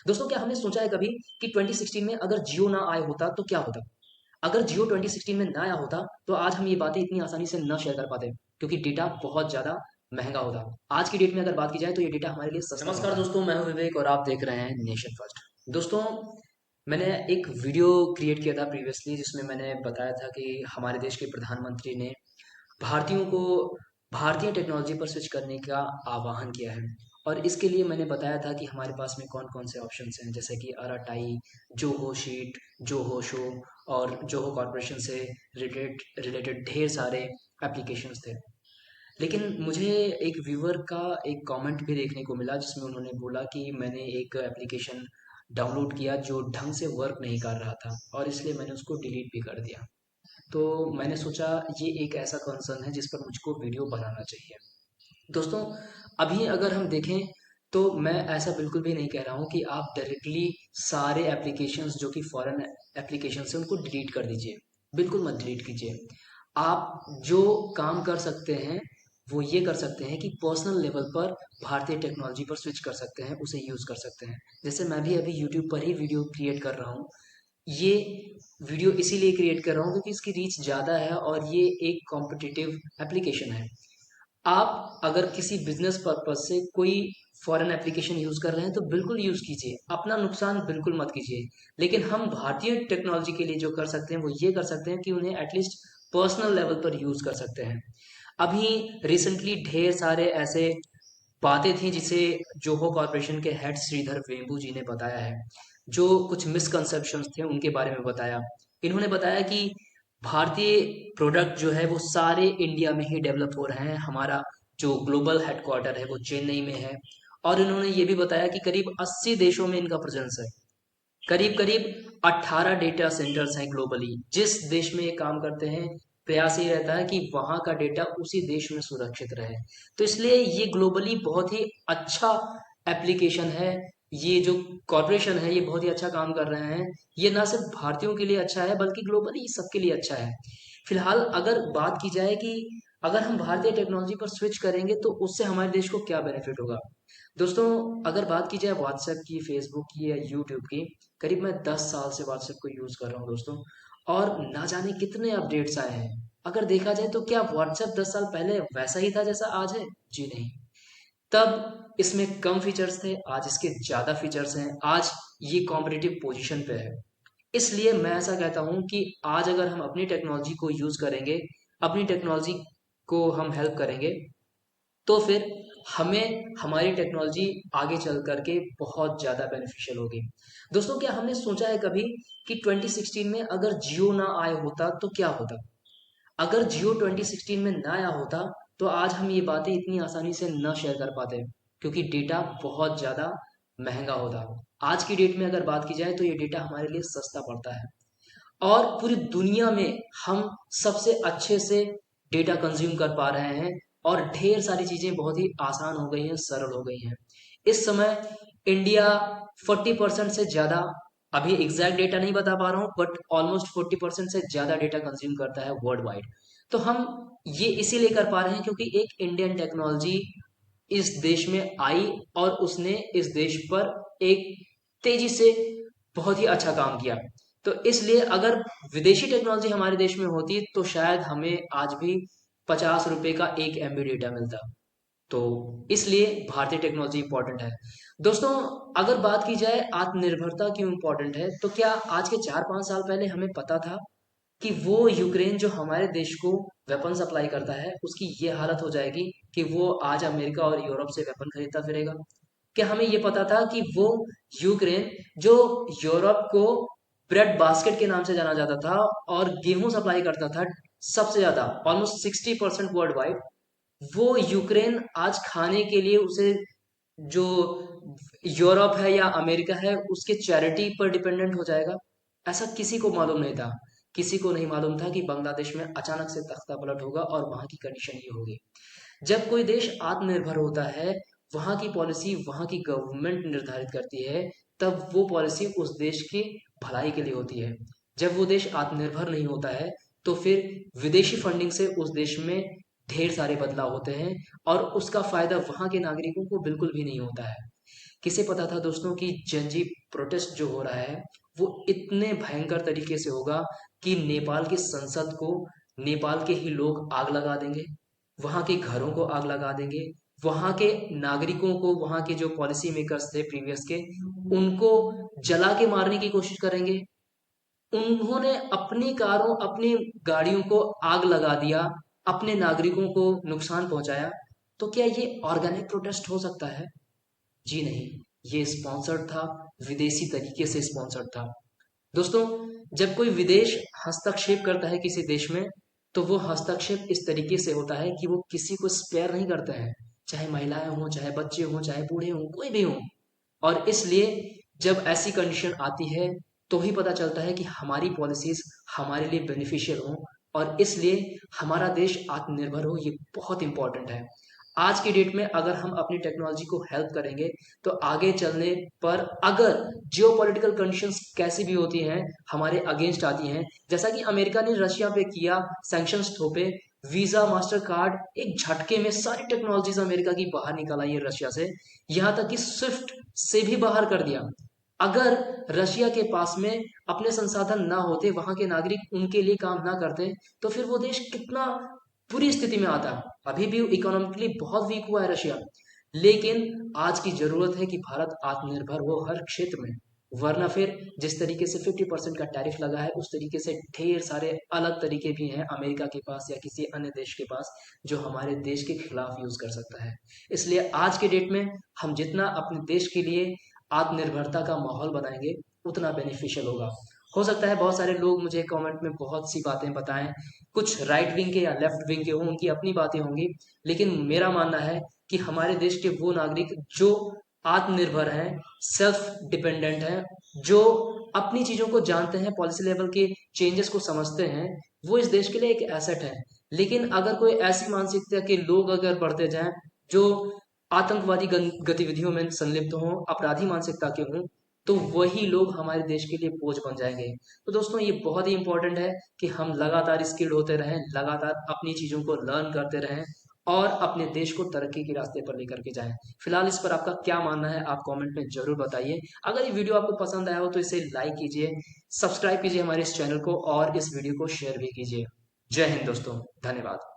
दोस्तों, क्या हमने सोचा है कभी कि 2016 में अगर जियो ना आया होता तो क्या होता? अगर जियो 2016 में ना आया होता तो आज हम ये बातें इतनी आसानी से ना शेयर कर पाते, क्योंकि डेटा बहुत ज़्यादा महँगा होता। आज की डेट में अगर बात की जाए तो ये डेटा हमारे लिए सस्ता नमस्कार पड़ता है। दोस्तों, मैं हूँ विवेक और आप देख रहे हैं नेशन फर्स्ट। दोस्तों, मैंने एक वीडियो क्रिएट किया था प्रीवियसली, जिसमें मैंने बताया था कि हमारे देश के प्रधानमंत्री ने भारतीयों को भारतीय टेक्नोलॉजी पर स्विच करने का आह्वान किया है। और इसके लिए मैंने बताया था कि हमारे पास में कौन-कौन से ऑप्शंस हैं, जैसे कि Arattai, Zoho sheet, Zoho show और जोहो कॉर्पोरेशन से रिलेटेड रिलेटेड ढेर सारे एप्लीकेशंस थे। लेकिन मुझे एक व्यूअर का एक कमेंट भी देखने को मिला, जिसमें उन्होंने बोला कि मैंने एक एप्लीकेशन डाउनलोड किया जो ढंग से वर्क नहीं कर रहा था और इसलिए मैंने उसको डिलीट भी कर दिया। तो मैंने सोचा ये एक ऐसा कंसर्न है जिस पर मुझको वीडियो बनाना चाहिए। दोस्तों, अभी अगर हम देखें तो मैं ऐसा बिल्कुल भी नहीं कह रहा हूँ कि आप डायरेक्टली सारे एप्लीकेशंस जो कि फॉरेन एप्लीकेशंस हैं उनको डिलीट कर दीजिए। बिल्कुल मत डिलीट कीजिए। आप जो काम कर सकते हैं वो ये कर सकते हैं कि पर्सनल लेवल पर भारतीय टेक्नोलॉजी पर स्विच कर सकते हैं, उसे यूज़ कर सकते हैं। जैसे मैं भी अभी यूट्यूब पर ही वीडियो क्रिएट कर रहा हूँ। ये वीडियो इसीलिए क्रिएट कर रहा हूँ क्योंकि इसकी रीच ज़्यादा है और ये एक कॉम्पिटिटिव एप्लीकेशन है। आप अगर किसी बिजनेस पर्पज से कोई फॉरेन एप्लीकेशन यूज़ कर रहे हैं तो बिल्कुल यूज़ कीजिए, अपना नुकसान बिल्कुल मत कीजिए। लेकिन हम भारतीय टेक्नोलॉजी के लिए जो कर सकते हैं वो ये कर सकते हैं कि उन्हें एटलीस्ट पर्सनल लेवल पर यूज़ कर सकते हैं। अभी रिसेंटली ढेर सारे ऐसे बातें थी जिसे जोहो कॉर्पोरेशन के हेड श्रीधर वेम्बू जी ने बताया है। जो कुछ मिसकंसेप्शंस थे उनके बारे में बताया। इन्होंने बताया कि भारतीय प्रोडक्ट जो है वो सारे इंडिया में ही डेवलप हो रहे हैं। हमारा जो ग्लोबल हेडक्वार्टर है वो चेन्नई में है। और इन्होंने ये भी बताया कि करीब 80 देशों में इनका प्रेजेंस है। करीब करीब 18 डेटा सेंटर्स हैं ग्लोबली। जिस देश में ये काम करते हैं, प्रयास ये रहता है कि वहाँ का डेटा उसी देश में सुरक्षित रहे। तो इसलिए ये ग्लोबली बहुत ही अच्छा एप्लीकेशन है। ये जो कॉर्पोरेशन है ये बहुत ही अच्छा काम कर रहे हैं। ये ना सिर्फ भारतीयों के लिए अच्छा है बल्कि ग्लोबली सबके लिए अच्छा है। फिलहाल अगर बात की जाए कि अगर हम भारतीय टेक्नोलॉजी पर स्विच करेंगे तो उससे हमारे देश को क्या बेनिफिट होगा। दोस्तों, अगर बात की जाए व्हाट्सएप की, फेसबुक की या यूट्यूब की, करीब मैं 10 साल से व्हाट्सएप को यूज़ कर रहा हूँ दोस्तों। और ना जाने कितने अपडेट्स आए हैं। अगर देखा जाए तो क्या व्हाट्सएप 10 साल पहले वैसा ही था जैसा आज है? जी नहीं। तब इसमें कम फीचर्स थे, आज इसके ज़्यादा फीचर्स हैं। आज ये कॉम्पिटिटिव पोजीशन पे है। इसलिए मैं ऐसा कहता हूँ कि आज अगर हम अपनी टेक्नोलॉजी को यूज़ करेंगे, अपनी टेक्नोलॉजी को हम हेल्प करेंगे, तो फिर हमें हमारी टेक्नोलॉजी आगे चल करके बहुत ज़्यादा बेनिफिशियल होगी। दोस्तों, क्या हमने सोचा है कभी कि 2016 में अगर जियो ना आया होता तो क्या होता? अगर जियो 2016 में ना आया होता तो आज हम ये बातें इतनी आसानी से ना शेयर कर पाते, क्योंकि डेटा बहुत ज़्यादा महंगा होता। आज की डेट में अगर बात की जाए तो ये डेटा हमारे लिए सस्ता पड़ता है। और पूरी दुनिया में हम सबसे अच्छे से डेटा कंज्यूम कर पा रहे हैं और ढेर सारी चीज़ें बहुत ही आसान हो गई हैं, सरल हो गई हैं। इस समय इंडिया 40% से ज़्यादा, अभी एग्जैक्ट डेटा नहीं बता पा रहा हूँ, बट ऑलमोस्ट 40% से ज़्यादा डेटा कंज्यूम करता है वर्ल्ड वाइड। तो हम ये इसीलिए कर पा रहे हैं क्योंकि एक इंडियन टेक्नोलॉजी इस देश में आई और उसने इस देश पर एक तेजी से बहुत ही अच्छा काम किया। तो इसलिए अगर विदेशी टेक्नोलॉजी हमारे देश में होती तो शायद हमें आज भी 50 रुपए का 1 MB डेटा मिलता। तो इसलिए भारतीय टेक्नोलॉजी इंपॉर्टेंट है। दोस्तों, अगर बात की जाए आत्मनिर्भरता क्यों इंपॉर्टेंट है, तो क्या आज के 4-5 साल पहले हमें पता था कि वो यूक्रेन जो हमारे देश को वेपन सप्लाई करता है उसकी ये हालत हो जाएगी कि वो आज अमेरिका और यूरोप से वेपन खरीदता फिरेगा? क्या हमें ये पता था कि वो यूक्रेन जो यूरोप को ब्रेड बास्केट के नाम से जाना जाता था और गेहूं सप्लाई करता था सबसे ज्यादा, ऑलमोस्ट 60% वर्ल्ड वाइड, वो यूक्रेन आज खाने के लिए उसे जो यूरोप है या अमेरिका है उसके चैरिटी पर डिपेंडेंट हो जाएगा? ऐसा किसी को मालूम नहीं था। किसी को नहीं मालूम था कि बांग्लादेश में अचानक से तख्ता पलट होगा और वहां की कंडीशन ये होगी। जब कोई देश आत्मनिर्भर होता है, वहाँ की पॉलिसी वहाँ की गवर्नमेंट निर्धारित करती है, तब वो पॉलिसी उस देश की भलाई के लिए होती है। जब वो देश आत्मनिर्भर नहीं होता है, तो फिर विदेशी फंडिंग से उस देश में ढेर सारे बदलाव होते हैं और उसका फ़ायदा वहाँ के नागरिकों को बिल्कुल भी नहीं होता है। किसे पता था दोस्तों कि जनजी प्रोटेस्ट जो हो रहा है वो इतने भयंकर तरीके से होगा कि नेपाल की संसद को नेपाल के ही लोग आग लगा देंगे, वहां के घरों को आग लगा देंगे, वहां के नागरिकों को, वहां के जो पॉलिसी मेकर्स थे प्रीवियस के, उनको जला के मारने की कोशिश करेंगे। उन्होंने अपनी कारों, अपनी गाड़ियों को आग लगा दिया, अपने नागरिकों को नुकसान पहुंचाया। तो क्या ये ऑर्गेनिक प्रोटेस्ट हो सकता है? जी नहीं, ये स्पॉन्सर्ड था, विदेशी तरीके से स्पॉन्सर्ड था। दोस्तों, जब कोई विदेश हस्तक्षेप करता है किसी देश में, तो वो हस्तक्षेप इस तरीके से होता है कि वो किसी को स्पेयर नहीं करते हैं, चाहे महिलाएं हों, चाहे बच्चे हों, चाहे बूढ़े हों, कोई भी हों। और इसलिए जब ऐसी कंडीशन आती है तो ही पता चलता है कि हमारी पॉलिसीज हमारे लिए बेनिफिशियल हों, और इसलिए हमारा देश आत्मनिर्भर हो, ये बहुत इंपॉर्टेंट है। आज की डेट में अगर हम अपनी टेक्नोलॉजी को हेल्प करेंगे तो आगे चलने पर, अगर जियोपॉलिटिकल कंडीशंस कैसी भी होती हैं, हमारे अगेंस्ट आती हैं, जैसा कि अमेरिका ने रशिया पे किया, सैंक्शंस थोपे, वीजा, मास्टर कार्ड, एक झटके में सारी टेक्नोलॉजीज अमेरिका की बाहर निकल आई है रशिया से, यहाँ तक कि स्विफ्ट से भी बाहर कर दिया। अगर रशिया के पास में अपने संसाधन ना होते, वहां के नागरिक उनके लिए काम ना करते, तो फिर वो देश कितना बुरी स्थिति में आता। अभी भी इकोनॉमिकली बहुत वीक हुआ है रशिया, लेकिन आज की जरूरत है कि भारत आत्मनिर्भर हो हर क्षेत्र में। वरना फिर जिस तरीके से 50% का टैरिफ लगा है, उस तरीके से ढेर सारे अलग तरीके भी हैं अमेरिका के पास या किसी अन्य देश के पास, जो हमारे देश के खिलाफ यूज कर सकता है। इसलिए आज के डेट में हम जितना अपने देश के लिए आत्मनिर्भरता का माहौल बनाएंगे, उतना बेनिफिशियल होगा। हो सकता है बहुत सारे लोग मुझे कमेंट में बहुत सी बातें बताएं, कुछ राइट विंग के या लेफ्ट विंग के हों, उनकी अपनी बातें होंगी, लेकिन मेरा मानना है कि हमारे देश के वो नागरिक जो आत्मनिर्भर हैं, सेल्फ डिपेंडेंट हैं, जो अपनी चीजों को जानते हैं, पॉलिसी लेवल के चेंजेस को समझते हैं, वो इस देश के लिए एक एसेट है। लेकिन अगर कोई ऐसी मानसिकता के लोग अगर बढ़ते जाएं जो आतंकवादी गतिविधियों में संलिप्त हों, अपराधी मानसिकता के हों, तो वही लोग हमारे देश के लिए बोझ बन जाएंगे। तो दोस्तों, ये बहुत ही इंपॉर्टेंट है कि हम लगातार स्किल्ड होते रहें, लगातार अपनी चीजों को लर्न करते रहें और अपने देश को तरक्की के रास्ते पर लेकर के जाएं। फिलहाल इस पर आपका क्या मानना है, आप कमेंट में जरूर बताइए। अगर ये वीडियो आपको पसंद आया हो तो इसे लाइक कीजिए, सब्सक्राइब कीजिए हमारे इस चैनल को और इस वीडियो को शेयर भी कीजिए। जय हिंद दोस्तों, धन्यवाद।